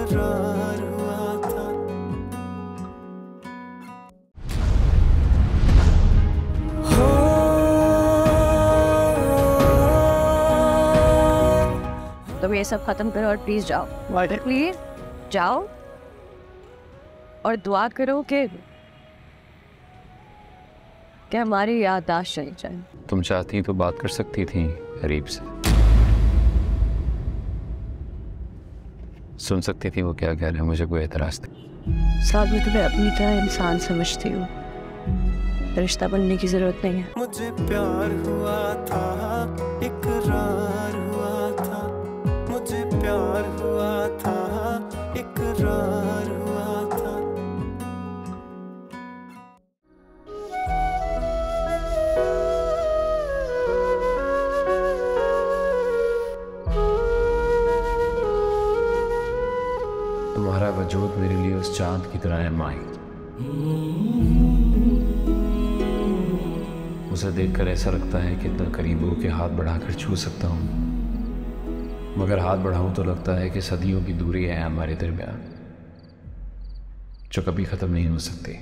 इकरार हुआ था। तुम ये सब खत्म करो और प्लीज जाओ, प्लीज जाओ और दुआ करो कि हमारी याददाश्त चली जाए। तुम चाहती तो बात कर सकती थी हरीब से, सुन सकती थी वो क्या कह रहे हैं, मुझे कोई एतराज नहीं। साथ में तुम्हें अपनी तरह इंसान समझती हूँ, रिश्ता बनने की जरूरत नहीं है। मुझे प्यार हुआ था, इकरार हुआ था, मुझे प्यार हुआ था, इकरार हुआ था। तुम्हारा वजूद मेरे लिए उस चांद की तरह है माई। उसे देखकर ऐसा लगता है कि इतना करीब हो के हाथ बढ़ाकर छू सकता हूँ, मगर हाथ बढ़ाऊं तो लगता है कि सदियों की दूरी है हमारे दरमियान, जो कभी खत्म नहीं हो सकती।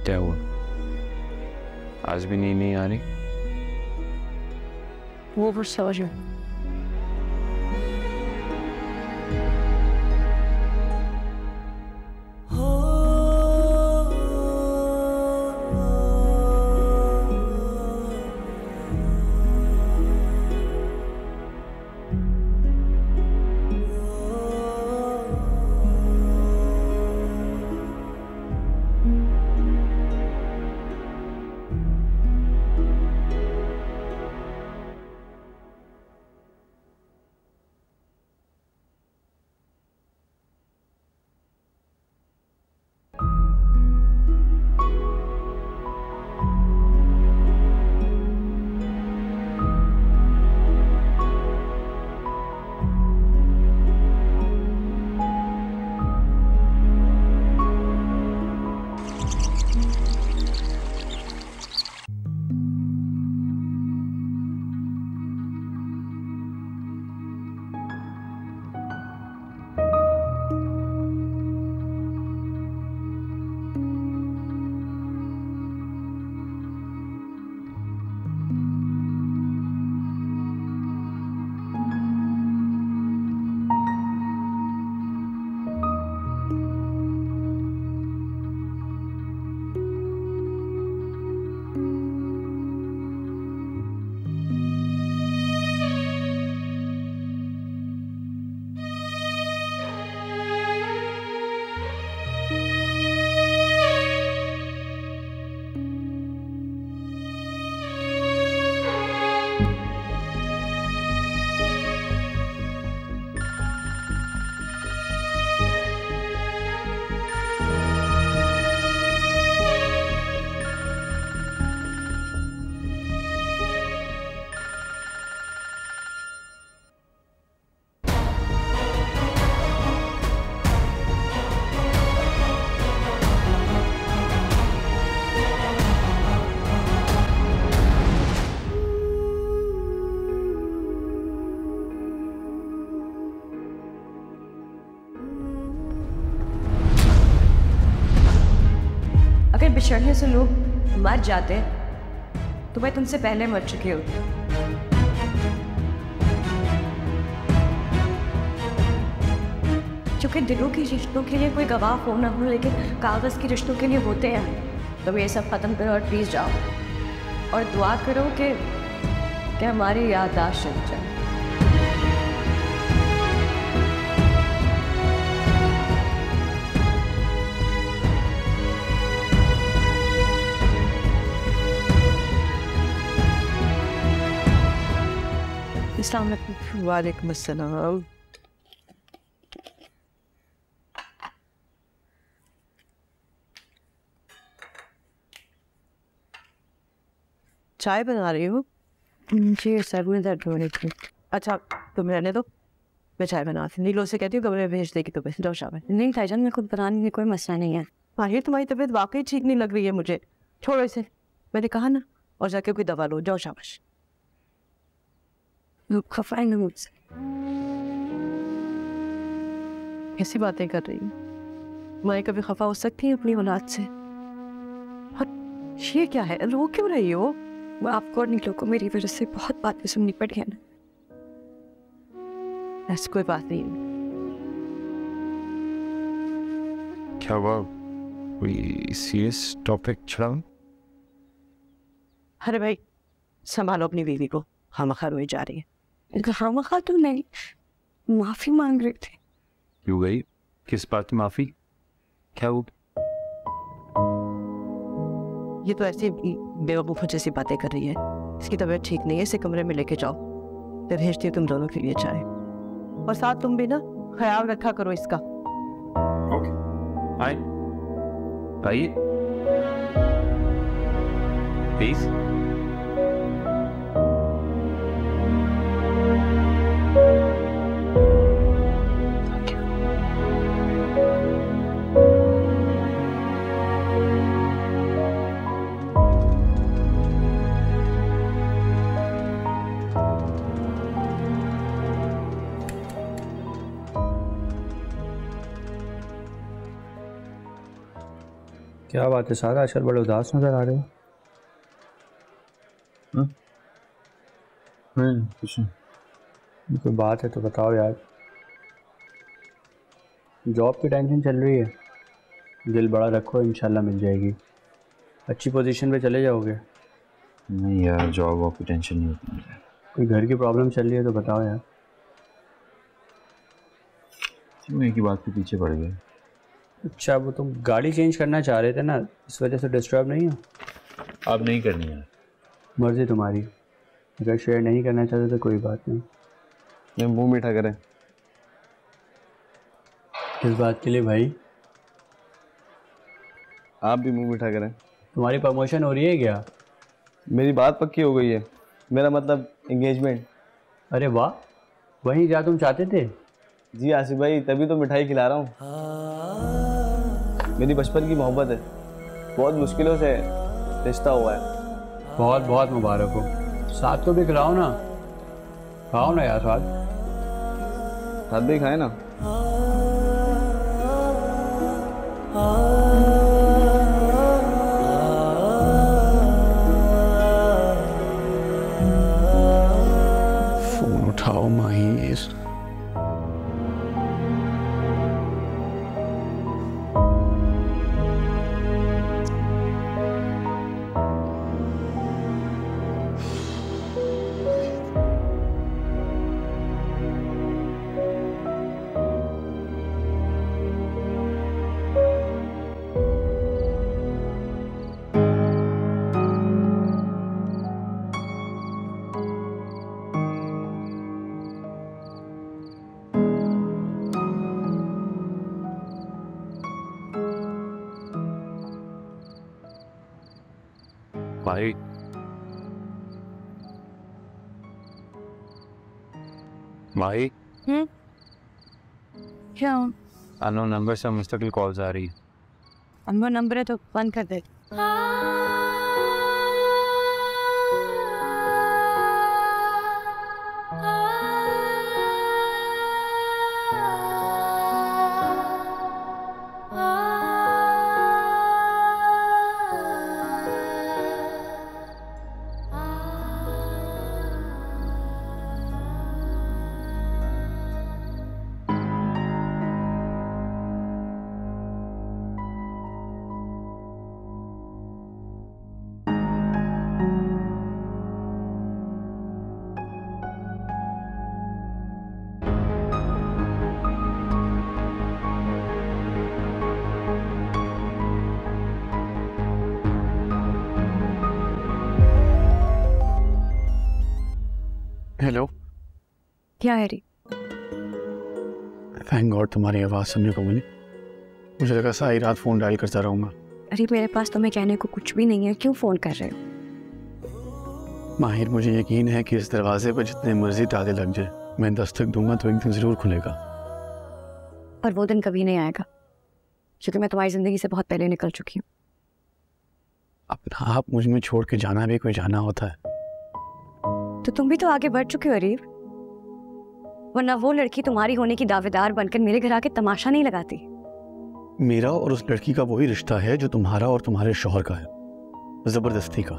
क्या हुआ, आज भी नींद नहीं आ रही? वो फिर समझ में बिछड़ने से लोग मर जाते तो मैं तुमसे पहले मर चुकी होती। क्योंकि दिलों की रिश्तों के लिए कोई गवाह हो ना हो, लेकिन कागज की रिश्तों के लिए होते हैं। तो ये सब खत्म करो और प्लीज जाओ। और दुआ करो कि हमारी याददाश्त चल जाए। अस्सलाम वालेकुम। वालेकुम अस्सलाम। चाय बना रही हो? जी सर में दर्द हो रही थी। अच्छा तुम रहने दो, मैं चाय बनाती हूँ। नीलो से कहती हूँ कमरे में भेज देगी तुम्हें। जाओ शाबाश। नहीं भाईजान, मेरे को बनाने में कोई मसला नहीं है। माहिर तुम्हारी तबीयत वाकई ठीक नहीं लग रही है मुझे, छोड़ो इसे, मैंने कहा ना। और जाके कोई दवा लो, जाओ शाबाश। खफा है ना मुझसे? कैसी बातें कर रही हूँ? माएँ कभी खफा हो सकती हैं अपनी औलाद से? ये क्या है, रो क्यों रही हो? वो आपको और नीलो को मेरी वजह से बहुत बातें सुननी पड़ी है ना। ऐसी कोई बात नहीं। क्या हुआ? कोई सीरियस टॉपिक छड़ा? अरे भाई संभालो अपनी बीवी को, खामखा रोई जा रही है। खामखा तो नहीं, माफी मांग रही थी। क्यों गई? किस बात की माफी? क्या वो? ये तो ऐसी बेवकूफ़ों जैसी बातें कर रही है। इसकी तबीयत ठीक नहीं है, इसे कमरे में लेके जाओ। मैं भेजती हूँ तुम दोनों के लिए चाय, और साथ तुम भी ना ख्याल रखा करो इसका। ओके, आइए प्लीज। क्या बात है सारा, आजकल बड़े उदास नजर आ रहे हो? नहीं कुछ नहीं। कोई बात है तो बताओ यार। जॉब की टेंशन चल रही है, दिल बड़ा रखो, इंशाल्लाह मिल जाएगी। अच्छी पोजीशन पे चले जाओगे। नहीं यार, जॉब वॉब की टेंशन नहीं होती मुझे। कोई घर की प्रॉब्लम चल रही है तो बताओ यार। क्यों एक ही बात के पीछे पड़ गए? अच्छा, वो तुम गाड़ी चेंज करना चाह रहे थे ना, इस वजह से डिस्टर्ब नहीं हो? अब नहीं करनी है। मर्जी तुम्हारी, अगर शेयर नहीं करना चाहते तो कोई बात नहीं। ये मुंह मीठा करें। किस बात के लिए भाई? आप भी मुंह मीठा करें। तुम्हारी प्रमोशन हो रही है क्या? मेरी बात पक्की हो गई है, मेरा मतलब एंगेजमेंट। अरे वाह, वहीं जा तुम चाहते थे। जी आसिफ भाई, तभी तो मिठाई खिला रहा हूँ। मेरी बचपन की मोहब्बत है, बहुत मुश्किलों से रिश्ता हुआ है। बहुत बहुत मुबारक हो। साथ को भी खिलाओ ना, खाओ ना यार साथ भी खाए ना। फोन उठाओ माहिर। भाई भाई, क्या अननोन नंबर से मुस्तकिल कॉल्स आ रही है। अनवर नंबर है तो बंद कर दे। हेलो। क्या है री? थैंक गॉड तुम्हारी आवाज़ सुनने को मिली। मुझे लगा सारी रात फ़ोन डायल करता रहूँगा। अरे मेरे पास तुम्हें कहने को कुछ भी नहीं है, क्यों फ़ोन कर रहे हो? माहिर, मुझे यकीन है कि इस दरवाजे पर जितने मर्जी ताले लग जाए, मैं दस्तक दूंगा तो एक दिन ज़रूर खुलेगा। पर वो दिन कभी नहीं आएगा, क्योंकि मैं तुम्हारी ज़िंदगी से बहुत पहले निकल चुकी हूँ। अपना आप मुझ में छोड़ के जाना भी कोई जाना होता है। तो तुम भी तो आगे बढ़ चुके हो अरीब, वरना वो लड़की तुम्हारी होने की दावेदार बनकर मेरे घर आके तमाशा नहीं लगाती। मेरा और उस लड़की का वही रिश्ता है जो तुम्हारा और तुम्हारे शौहर का है, जबरदस्ती का।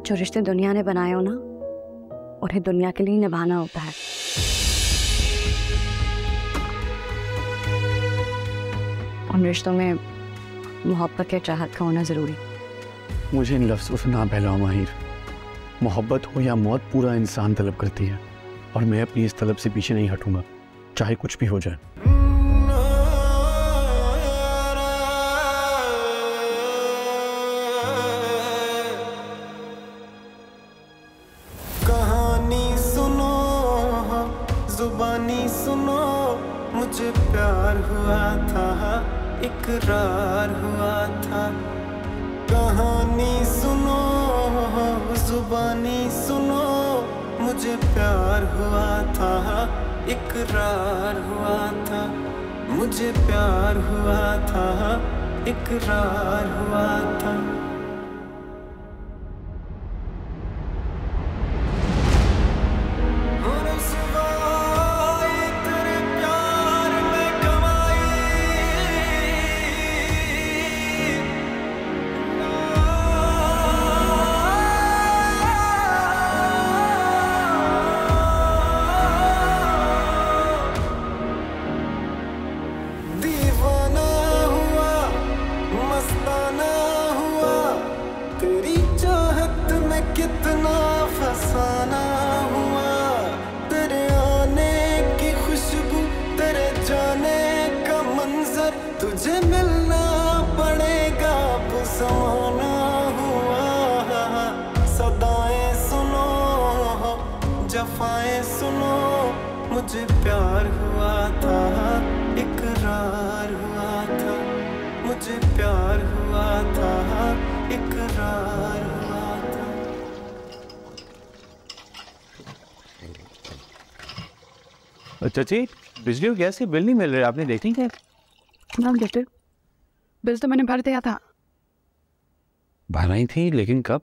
जो रिश्ते दुनिया ने बनाए हो ना, उन्हें दुनिया के लिए निभाना होता है। उन रिश्तों में मोहब्बत या चाहत का होना जरूरी। मुझे इन लफ्ज़ों से ना बहलाओ माहिर। मोहब्बत हो या मौत, पूरा इंसान तलब करती है, और मैं अपनी इस तलब से पीछे नहीं हटूंगा, चाहे कुछ भी हो जाए। कहानी सुनो, जुबानी सुनो, मुझे प्यार हुआ था, इकरार हुआ था। कहानी सुनो, जुबानी सुनो, मुझे प्यार हुआ था, इकरार हुआ था। मुझे प्यार हुआ था, इकरार हुआ था। कितना फसाना हुआ, तेरे आने की खुशबू, तेरे जाने का मंजर, तुझे मिलना पड़ेगा पुसवाना हुआ। सदाएं सुनो, जफाएं सुनो, मुझे प्यार हुआ था, इकरार हुआ था। मुझे प्यार हुआ था, इकरार हुआ था। चाची, बिजली और गैस के बिल नहीं मिल रहे, आपने देख नहीं क्या? ना बेटे, बिल तो मैंने भर दिया था। भरा ही थी, लेकिन कब?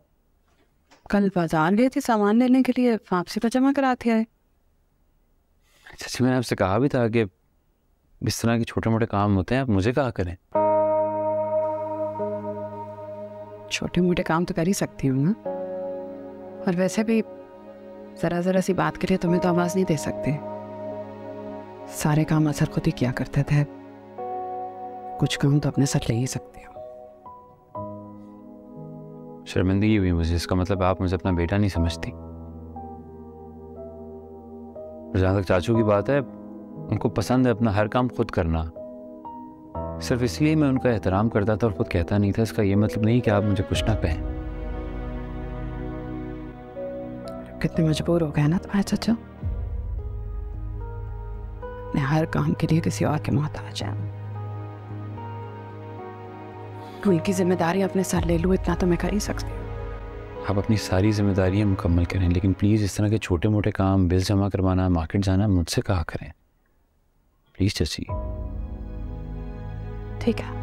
कल बाजार गए थे सामान लेने के लिए, वापसी पर जमा कराते आए। चाची, मैंने आपसे कहा भी था कि इस तरह के छोटे मोटे काम होते हैं, आप मुझे कहा करें। छोटे मोटे काम तो कर ही सकती हूँ ना, और वैसे भी जरा जरा सी बात के लिए तुम्हें तो आवाज नहीं दे सकते। सारे काम असर खुद ही किया करते थे, कुछ काम तो अपने साथ ले ही सकते हो। शर्मिंदगी हुई मुझे, इसका मतलब आप मुझे अपना बेटा नहीं समझती। जहाँ तक चाचू की बात है, उनको पसंद है अपना हर काम खुद करना। सिर्फ इसलिए मैं उनका एहतराम करता था और खुद कहता नहीं था, इसका ये मतलब नहीं कि आप मुझे कुछ ना कहें। कितने मजबूर हो गए ना तुम्हारे चाचा, अपने हर काम के लिए किसी और के मोहताज है। उनकी जिम्मेदारी अपने सर ले लूं, इतना तो मैं कर ही सकती हूँ। आप अपनी सारी जिम्मेदारियां मुकम्मल करें, लेकिन प्लीज़ इस तरह के छोटे मोटे काम, बिल जमा करवाना, मार्केट जाना, मुझसे कहा करें प्लीज़ चाची। ठीक है।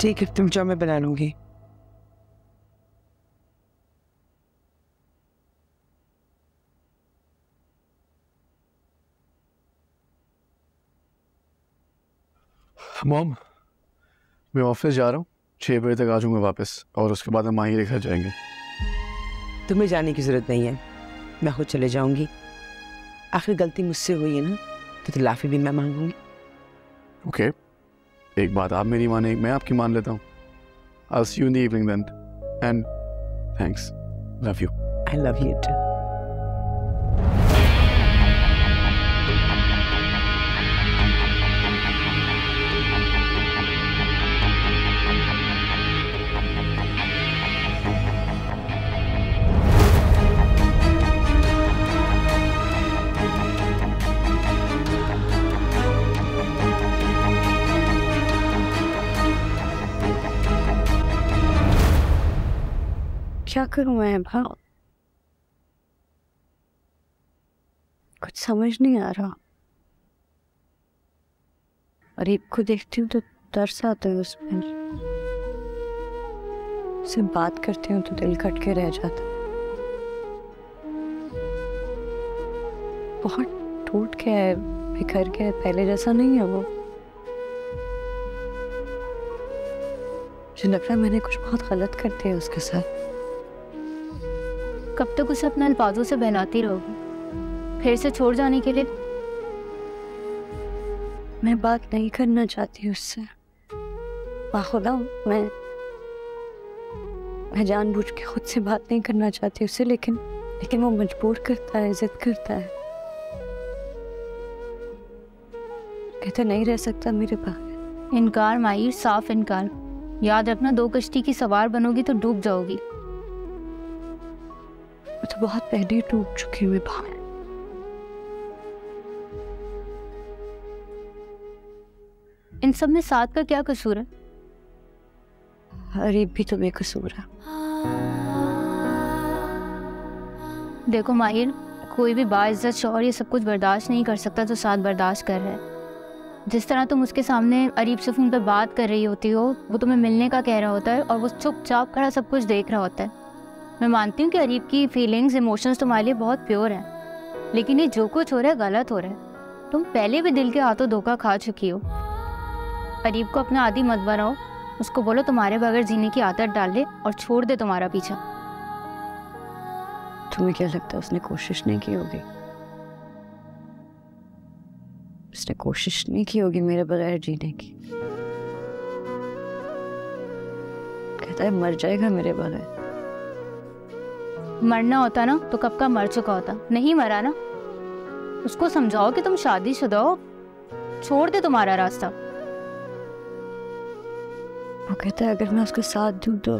ठीक है, तुम जाओ, मैं बना लूंगी। मॉम, मैं ऑफिस जा रहा हूँ, 6 बजे तक आ जाऊंगा वापस, और उसके बाद हम माहिर के घर जाएंगे। तुम्हें जाने की जरूरत नहीं है, मैं खुद चले जाऊंगी। आखिर गलती मुझसे हुई है ना, तो तलाफी भी मैं मांगूंगी। ओके, एक बात आप मेरी माने, एक मैं आपकी मान लेता हूँ। I'll see you in the evening then. And thanks. Love you. I love you too. क्या करूं मैं भा? कुछ समझ नहीं आ रहा। अरीब को देखती हूँ तो तरस आता है उस पर। उससे बात करती हूँ तो दिल कट के रह जाता है। बहुत टूट गया है, बिखर गया है, पहले जैसा नहीं है वो। मुझे लग रहा है मैंने कुछ बहुत गलत कर दिया उसके साथ। कब तक उसे अपने अल्फाजों से बहलाती रहोगी? फिर से छोड़ जाने के लिए? मैं बात नहीं करना चाहती उससे। खुदा, मैं जानबूझ के खुद से बात नहीं करना चाहती उससे, लेकिन वो मजबूर करता है, जिद करता है। कहता नहीं रह सकता मेरे पास। इनकार माहिर, साफ इनकार। याद रखना, 2 कश्ती की सवार बनोगी तो डूब जाओगी। मैं तो बहुत पहले ही टूट चुकी हूँ भाव। इन सब में साथ का क्या कसूर है? अरीब भी तो बेकसूर है। देखो माहिर, कोई भी बाइज्जत शौहर ये सब कुछ बर्दाश्त नहीं कर सकता जो साथ बर्दाश्त कर रहा है। जिस तरह तुम उसके सामने अरीब से फोन पर बात कर रही होती हो, वो तुम्हें मिलने का कह रहा होता है और वो चुपचाप खड़ा सब कुछ देख रहा होता है। मैं मानती हूँ कि अरीब की फीलिंग्स, इमोशंस तुम्हारे लिए बहुत प्योर हैं, लेकिन ये जो कुछ हो रहा है गलत हो रहा है। तुम पहले भी दिल के हाथों धोखा खा चुकी हो। अरीब को अपना आदी मत बनाओ, उसको बोलो तुम्हारे बगैर जीने की आदत डाल दे और छोड़ दे तुम्हारा पीछा। तुम्हें क्या लगता है उसने कोशिश नहीं की होगी? उसने कोशिश नहीं की होगी मेरे बगैर जीने की। कहता है मर जाएगा मेरे बगैर। मरना होता ना तो कब का मर चुका होता। नहीं मरा ना। उसको समझाओ कि तुम शादीशुदा हो, छोड़ दे तुम्हारा रास्ता। वो कहता है अगर मैं उसके साथ दूं तो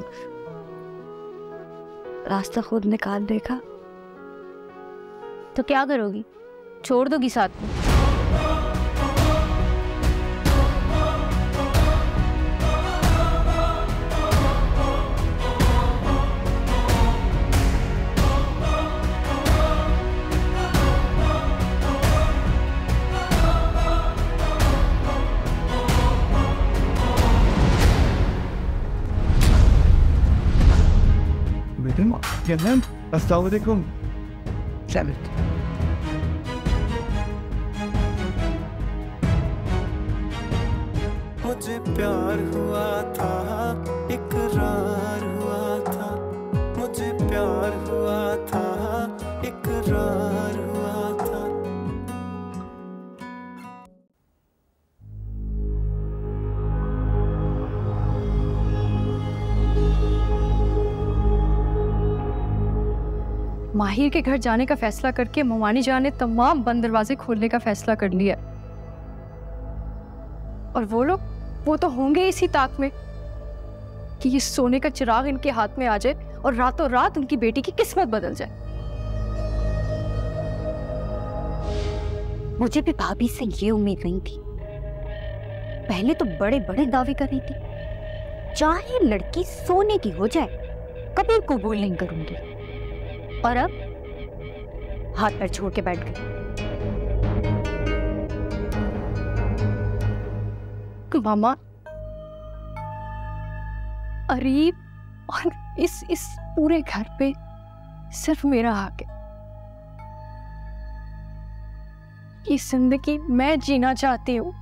रास्ता खुद निकाल देगा। तो क्या करोगी? छोड़ दोगी साथ में? अस्सलाम वालेकुम। मुझे प्यार हुआ था, इकरार हुआ था। मुझे प्यार हुआ था, इकरार हुआ था। माहिर के घर जाने का फैसला करके मोमानी जान ने तमाम बंद दरवाजे खोलने का फैसला कर लिया। और वो लोग, वो तो होंगे इसी ताक में कि ये सोने का चिराग इनके हाथ में आ जाए और रातों रात उनकी बेटी की किस्मत बदल जाए। मुझे भी भाभी से ये उम्मीद नहीं थी। पहले तो बड़े बड़े दावे कर रही थी, चाहे लड़की सोने की हो जाए कभी कबूल नहीं करूंगी। और अब हाथ पैर छोड़ के बैठ गई। मामा, अरीब और इस पूरे घर पे सिर्फ मेरा हक है। ये जिंदगी मैं जीना चाहती हूँ।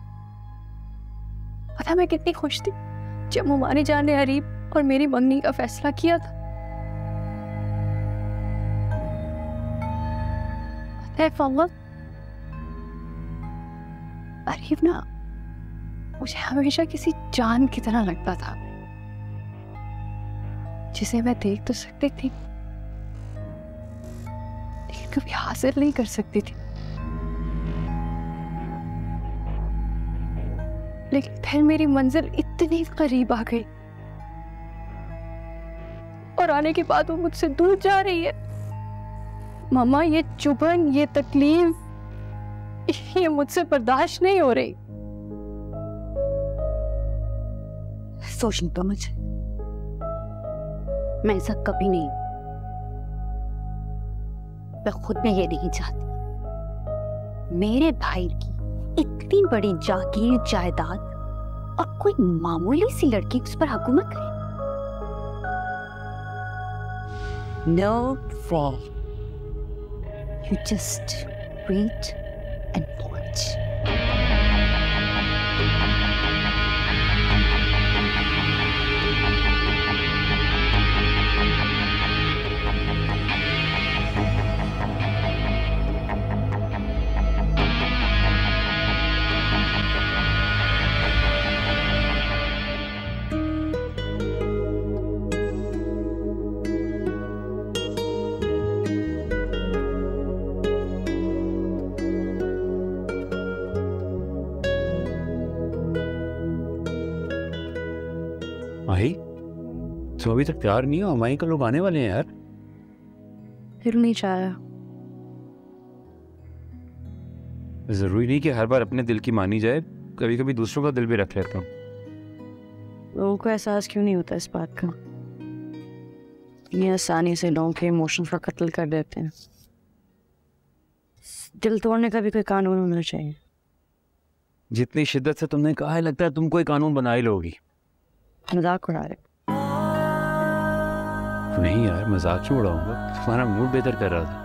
पता मैं कितनी खुश थी जब मोमानी जान ने अरीब और मेरी मंगनी का फैसला किया था। अरीब ना मुझे हमेशा किसी जान की तरह लगता था, जिसे मैं देख तो सकती थी लेकिन कभी हासिल नहीं कर सकती थी। लेकिन फिर मेरी मंजिल इतनी करीब आ गई और आने के बाद वो मुझसे दूर जा रही है। मामा, ये चुभन, ये तकलीफ, ये मुझसे बर्दाश्त नहीं हो रही। सोचने तो मुझे, मैं ऐसा कभी नहीं, मैं खुद में ये नहीं चाहती मेरे भाई की इतनी बड़ी जागीर जायदाद और कोई मामूली सी लड़की उस पर हुकूमत करे। No problem. You just wait and watch. माही, तो अभी तक तैयार नहीं हो? माही का लोग आने वाले हैं यार। फिर नहीं चाहा। जरूरी नहीं कि हर बार अपने दिल की मानी जाए, कभी कभी दूसरों का दिल भी रख लेता हूँ। लोगों को एहसास क्यों नहीं होता इस बात का? ये आसानी से लोगों के इमोशंस का कत्ल कर देते हैं। दिल तोड़ने का भी कोई कानून होना चाहिए। जितनी शिद्दत से तुमने कहा है, लगता है तुम कोई कानून बना ही लोगी। मजाक उड़ा रहे? नहीं यार, मजाक क्यों उड़ाऊंगा, तुम्हारा मूड बेहतर कर रहा था।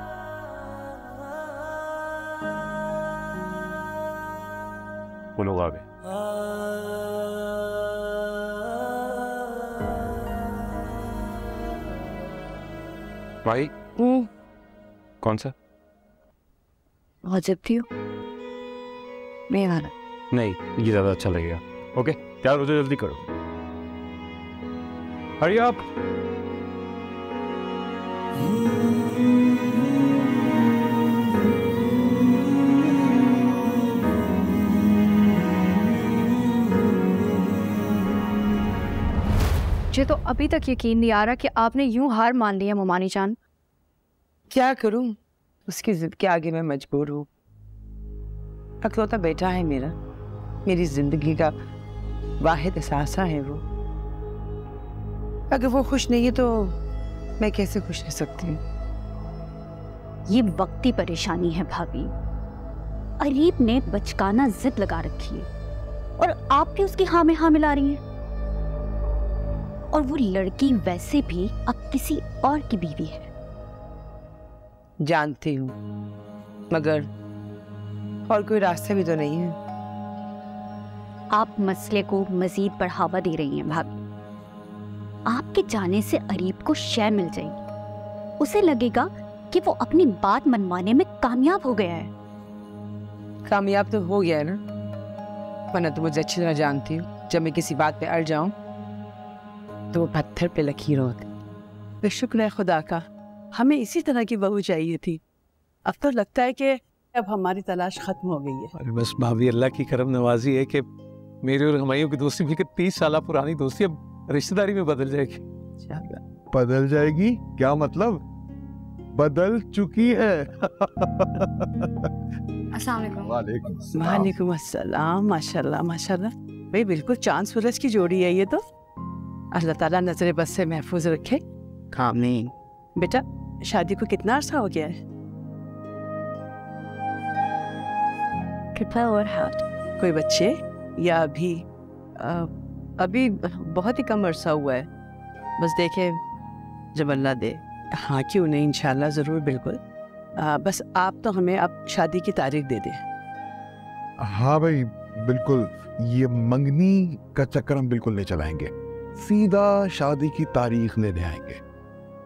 वो लोग आ गए। भाई कौन सा? बहुत जिद्दी हो। मैं आ रहा। नहीं, ये ज्यादा अच्छा लगेगा। ओके, तैयार हो जाओ, जल्दी करो। हरी आप। मुझे तो अभी तक यकीन नहीं आ रहा कि आपने यूं हार मान लिया मोमानी जान। क्या करूं, उसकी जिद के आगे मैं मजबूर हूँ। अकलौता बेटा है मेरा, मेरी जिंदगी का वाहिद एहसास है वो। अगर वो खुश नहीं है तो मैं कैसे खुश रह सकती हूँ? ये वक्ती परेशानी है भाभी। अरीब ने बचकाना जिद लगा रखी है और आप भी उसकी हाँ में हाँ मिला रही हैं। और वो लड़की वैसे भी अब किसी और की बीवी है। जानती हूँ, मगर और कोई रास्ता भी तो नहीं है। आप मसले को मजीद बढ़ावा दे रही हैं भाभी। आपके जाने से अरीब को शय मिल जाएगी। उसे लगेगा कि वो अपनी बात मनवाने में कामयाब हो गया है। कामयाब तो हो गया है ना, वरना तो मुझे अच्छी तरह जानती हूँ, जब मैं किसी बात पे अड़ जाऊं तो वो पत्थर पे लकीर होती। तो शुक्र है खुदा का, हमें इसी तरह की बहू चाहिए थी। अब तो लगता है कि अब हमारी तलाश खत्म हो गई है। अरे बस भाभी, अल्लाह की करम नवाजी है कि मेरी और हमाइयों की दोस्ती भी 30 साल पुरानी दोस्ती अब रिश्तेदारी में बदल जाएगी। बदल जाएगी? क्या मतलब? बदल चुकी है। वालेकुम अस्सलाम। माशाल्लाह माशाल्लाह, भाई बिल्कुल चांद सूरज की जोड़ी है ये तो। अल्लाह ताला नजर बस से महफूज रखे। आमीन। बेटा, शादी को कितना अर्सा हो गया है? कितना और हाथ? कोई बच्चे या अभी बहुत ही कम अरसा हुआ है। बस देखे जब अल्लाह दे। हाँ क्यों नहीं, इंशाल्लाह ज़रूर, बिल्कुल। बस आप तो हमें अब शादी की तारीख दे दें। हाँ भाई बिल्कुल, ये मंगनी का चक्कर हम बिल्कुल नहीं चलाएंगे, सीधा शादी की तारीख लेने आएंगे।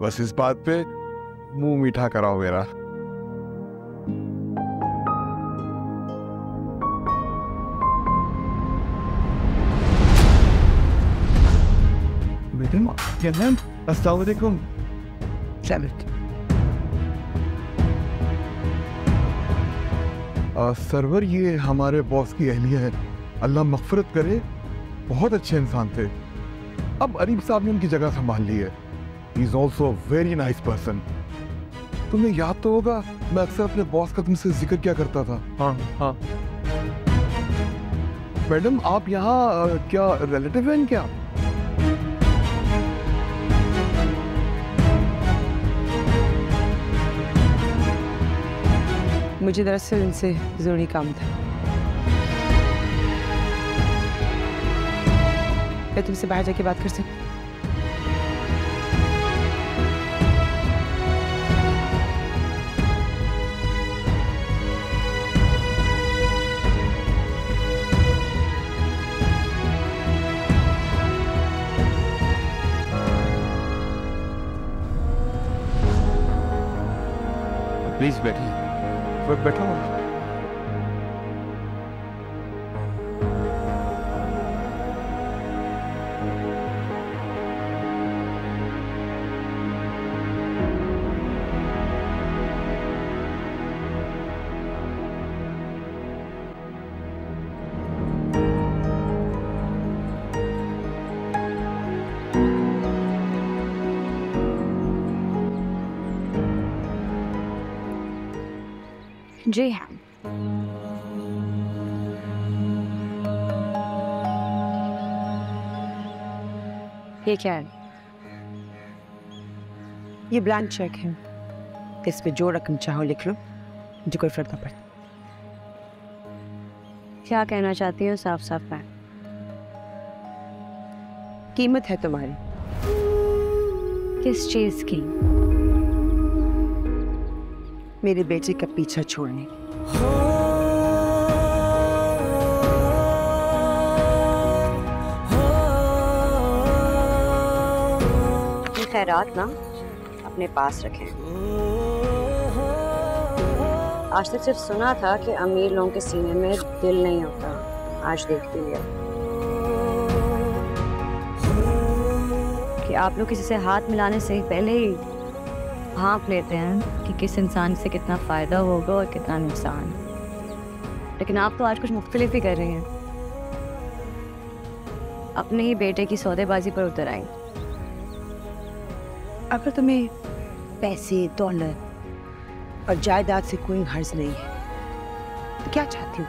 बस इस बात पे मुंह मीठा कराओ मेरा। अस्सलाम वालेकुम। सरवर, ये हमारे बॉस की अहलिया है, अल्लाह मग़फ़िरत करे, बहुत अच्छे इंसान थे। अब अरीब साहब ने उनकी जगह संभाल ली है। He is also very nice person. तुम्हें याद तो होगा मैं अक्सर अपने बॉस का तुमसे जिक्र क्या करता था। हाँ हाँ। मैडम, आप यहाँ क्या रिलेटिव हैं क्या? मुझे दरअसल इनसे ज़रूरी काम था। मैं तुमसे बाहर जाके बात कर सकती? प्लीज बैठिए। बैठा हूँ। जी हाँ, ये क्या है? ये ब्लैंक चेक है, इस पे जो रकम चाहो लिख लो, मुझे कोई फर्क ना पड़ता। क्या कहना चाहती हो साफ साफ में? कीमत है तुम्हारी। किस चीज की? मेरे बेटे का पीछा छोड़ने। अपनी खैरात ना अपने पास रखें। आज तक सिर्फ सुना था कि अमीर लोगों के सीने में दिल नहीं होता, आज देखती है कि आप लोग किसी से हाथ मिलाने से पहले ही भांप लेते हैं कि किस इंसान से कितना फ़ायदा होगा और कितना नुकसान। लेकिन आप तो आज कुछ मुख्तलिफ ही कर रही हैं। अपने ही बेटे की सौदेबाजी पर उतर आई। अगर तुम्हें पैसे, दौलत और जायदाद से कोई गर्ज नहीं है तो क्या चाहती हो?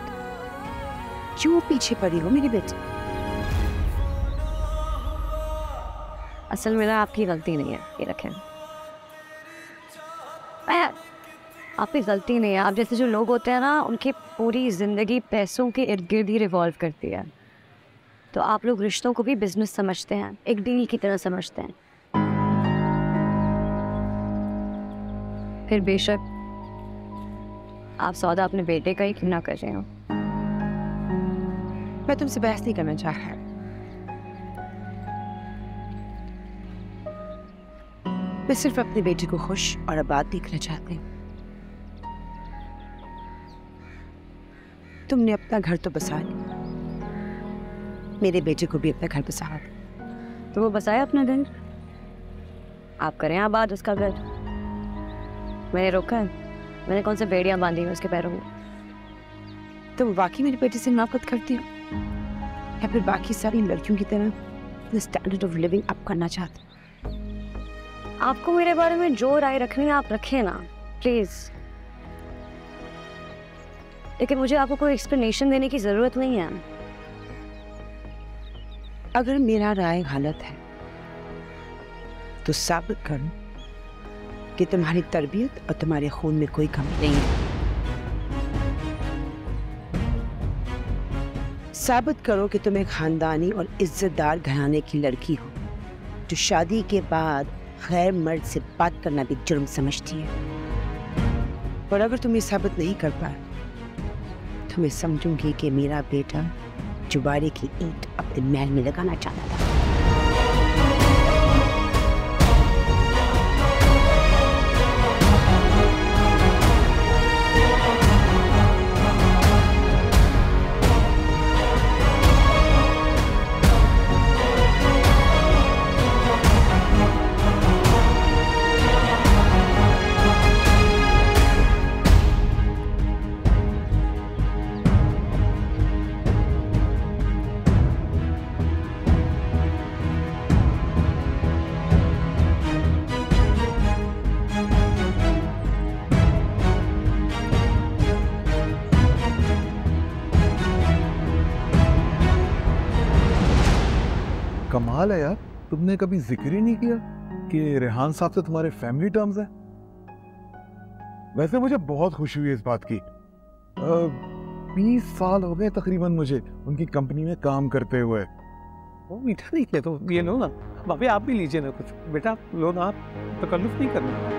क्यों पीछे पड़ी हो मेरी बेटी? असल में ना आपकी गलती नहीं है, ये रखें। आपकी गलती नहीं है। आप जैसे जो लोग होते हैं ना, उनकी पूरी ज़िंदगी पैसों के इर्द गिर्द ही रिवॉल्व करती है। तो आप लोग रिश्तों को भी बिजनेस समझते हैं, एक डील की तरह समझते हैं। फिर बेशक आप सौदा अपने बेटे का ही क्यों ना कर रहे हो। मैं तुमसे बहस नहीं करना चाह रहा। मैं सिर्फ अपने बेटे को खुश और आबाद देखना चाहती हूँ। तुमने अपना घर तो बसा लिया, मेरे बेटे को भी अपना घर बसा दिया। तो वो बसाया अपना घर, आप करें आबाद उसका घर। मैंने रोका है? मैंने कौन से बेड़ियां बांधी हैं उसके पैरों में? तुम वाकई मेरे बेटे से नफरत करती हो या फिर बाकी सारी लड़कियों की तरह स्टैंडर्ड ऑफ लिविंग अप करना चाहती हो? आपको मेरे बारे में जो राय रखनी है आप रखें ना, प्लीज। लेकिन मुझे आपको कोई एक्सप्लेनेशन देने की जरूरत नहीं है। अगर मेरा राय गलत है तो साबित करो कि तुम्हारी तरबियत और तुम्हारे खून में कोई कमी नहीं है। साबित करो कि तुम एक खानदानी और इज्जतदार घराने की लड़की हो जो शादी के बाद गैर मर्द से बात करना भी जुर्म समझती है। और अगर तुम ये साबित नहीं कर पाए तो मैं समझूंगी कि मेरा बेटा जुबारे की ईंट अपने महल में लगाना चाहता था। कमाल है यार, तुमने कभी जिक्र ही नहीं किया कि रेहान साहब से तुम्हारे फैमिली टर्म्स हैं। वैसे मुझे बहुत खुशी हुई इस बात की। 20 साल हो गए तकरीबन मुझे उनकी कंपनी में काम करते हुए। वो मीठा नहीं ले तो ये लो ना भाभी, आप भी लीजिए ना कुछ। बेटा लो ना, आप तकल्लुफ नहीं करना।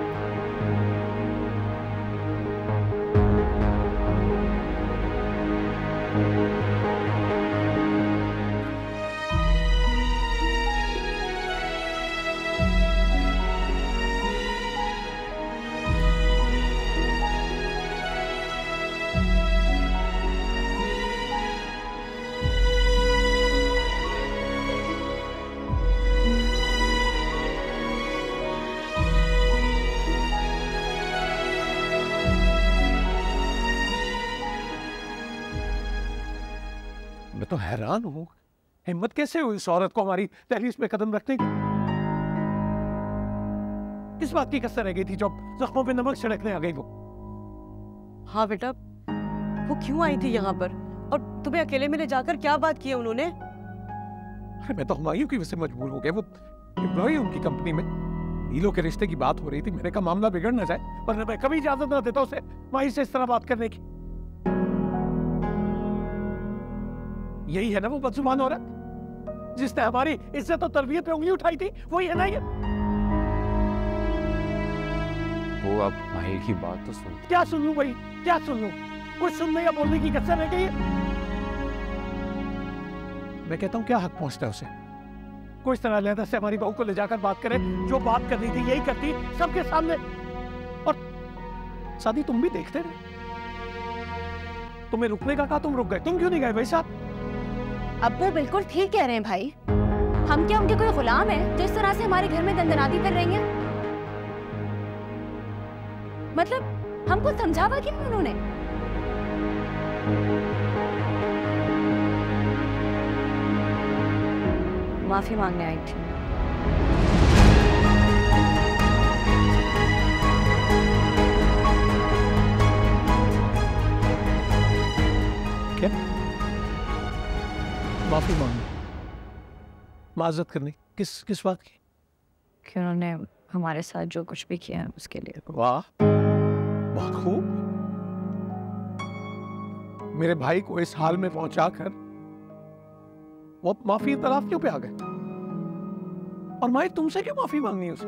मैं तो हैरान हूं, हिम्मत कैसे हुई इस औरत को हमारी दहलीज पे कदम रखने की। किस बात की कसर रह गई थी जब जख्मों पे नमक छिड़कने आ गई वो? हाँ बेटा, वो क्यों आई थी यहाँ पर और तुम्हें अकेले में ले जाकर क्या बात की है उन्होंने? अरे मैं तो हुमायूं की वजह से मजबूर हो गया। वो एम्प्लॉय उनकी कंपनी में, नीलो के रिश्ते की बात हो रही थी। मैंने कहा मामला बिगड़ ना जाए, वरना मैं कभी इजाजत ना देता उसे माही से इस तरह बात करने की। यही है ना वो बदजुबान औरत जिसने हमारी इज्जत और तरबियत पे उंगली उठाई थी? वही है ना ये? वो अब माहिर की बात तो सुन। क्या सुन लूं भाई, क्या सुन लूं? कुछ सुनने या बोलने की कसर रह गई है? मैं कहता हूं क्या हक पहुंचता है उसे? कोई इस तरह लहदा से हमारी बहू को ले जाकर बात करे, जो बात करनी थी यही करती सबके सामने। और शादी तुम भी देखते रहे। तुम्हें रुकने का कहा, तुम रुक गए। तुम क्यों नहीं गए भाई साहब? अब्बू बिल्कुल ठीक कह रहे हैं भाई। हम क्या उनके कोई गुलाम हैं जो इस तरह से हमारे घर में दंदनाती कर रही हैं? मतलब हमको समझावा क्यों उन्होंने? माफी मांगने आई थी। क्या? माफी मांगनी, माजरत करनी, किस बात की? कि उन्होंने हमारे साथ जो कुछ भी किया है उसके लिए। वाह, बहुत खूब। मेरे भाई को इस हाल में पहुंचाकर वो माफी तलाश क्यों पे आ गए? और माई तुमसे क्यों माफी मांगनी है उसे?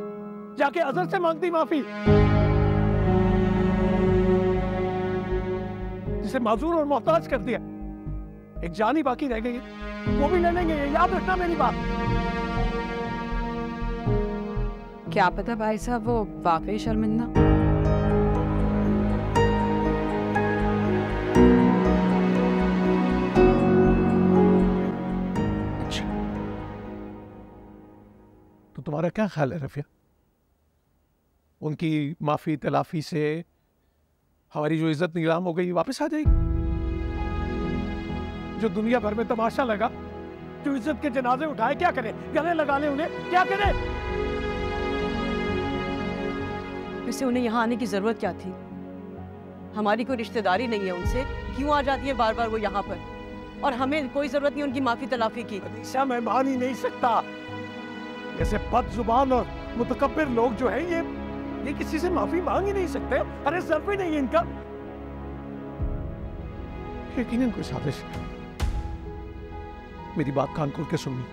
जाके अजहर से मांगती माफी, जिसे माजूर और मोहताज कर दिया। एक जान ही बाकी रह गई है, वो भी ले लेंगे, याद रखना मेरी बात। क्या पता भाई साहब वो वाकई शर्मिंदा। अच्छा, तो तुम्हारा क्या ख्याल है रफिया? उनकी माफी तलाफी से हमारी जो इज्जत नीलाम हो गई वापस आ जाएगी? जो दुनिया भर में तमाशा लगा, जो इज्जत के जनाजे उठाए, क्या करें? गले लगा ले उन्हें, क्या करें? वैसे उन्हें यहाँ आने की जरूरत क्या थी? हमारी कोई रिश्तेदारी नहीं है उनसे, क्यों आ जाती है बार बार वो यहाँ पर? और हमें कोई जरूरत नहीं उनकी माफी तलाफी की। अनीसा, मैं मान ही नहीं सकता। ऐसे बदजुबान और मुतकब्बिर लोग जो हैं, ये किसी से माफी मांग ही नहीं सकते। अरे जरूर ही नहीं है इनका। यकीनन कोई साजिश। मेरी बात कान खोल के सुननी।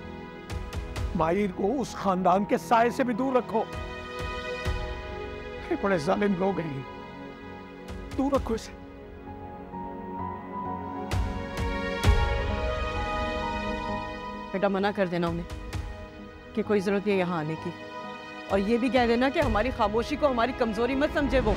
माहिर को उस खानदान के साए से भी दूर रखो। बड़े जालिम लोग हैं, दूर रखो इसे। बेटा मना कर देना उन्हें कि कोई जरूरत नहीं है यहाँ आने की, और ये भी कह देना कि हमारी खामोशी को हमारी कमजोरी मत समझे वो।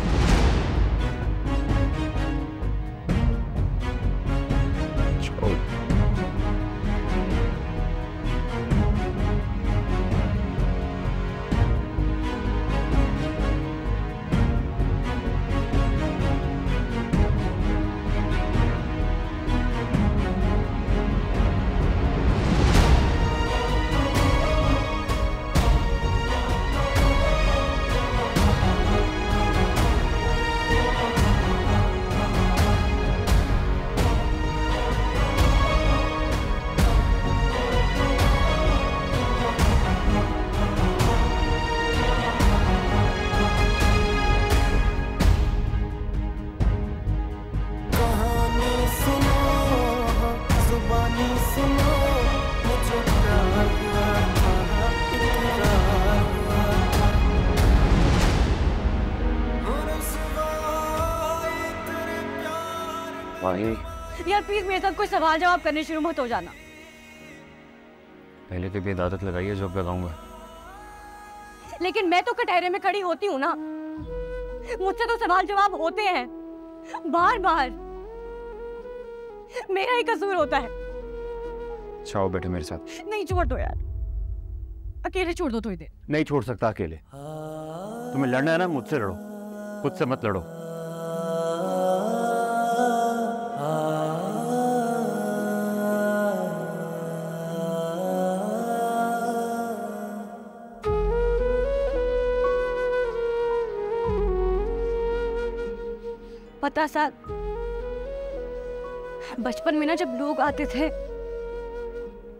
माही यार प्लीज मेरे साथ कोई सवाल जवाब करने शुरू मत हो जाना। पहले तो भी आदत लगाई है, जॉब लगाऊंगा। लेकिन मैं तो कटहरे में खड़ी होती हूँ ना, मुझसे तो सवाल जवाब होते हैं बार बार। मेरा ही कसूर होता है। चाहो बैठे मेरे साथ। नहीं छोड़ दो यार, अकेले छोड़ दो थोड़ी देर। नहीं छोड़ सकता अकेले। तुम्हें लड़ना है ना, मुझसे लड़ो, खुद से मत लड़ो। पता साहब, बचपन में ना जब लोग आते थे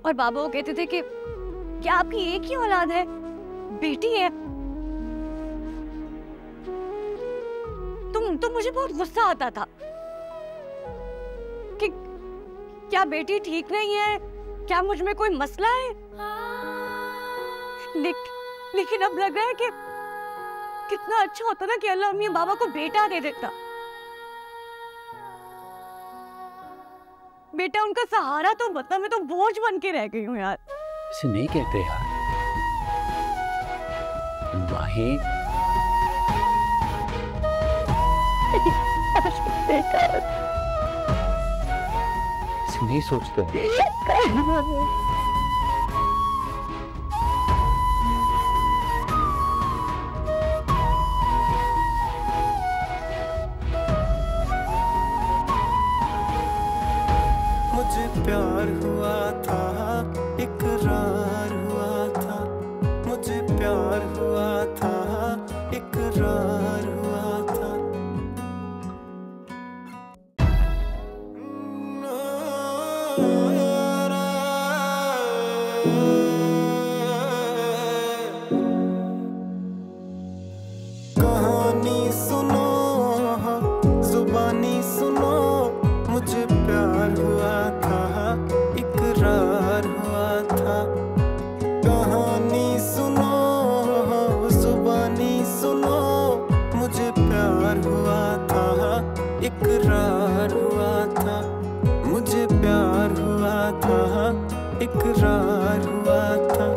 और बाबा वो कहते थे कि क्या आपकी एक ही औलाद है, बेटी है, तो मुझे बहुत गुस्सा आता था कि क्या बेटी ठीक नहीं है, क्या मुझ में कोई मसला है। लेकिन अब लग रहा है कि कितना अच्छा होता ना कि अल्लाह अम्मी बाबा को बेटा दे देता। बेटा उनका सहारा तो बता, मैं तो बोझ बन के रह गई हूँ यार। ऐसे नहीं कहते यार माही। ऐसे नहीं सोचते। मुझे प्यार हुआ था, इकरार हुआ था, मुझे प्यार हुआ था, इकरार हुआ था। कहानी सुनो, जुबानी सुनो, मुझे प्यार हुआ था, इकरार हुआ था। कहानी सुनो, जुबानी सुनो, मुझे प्यार हुआ था, इकरार हुआ था, मुझे प्यार हुआ था, इकरार हुआ था।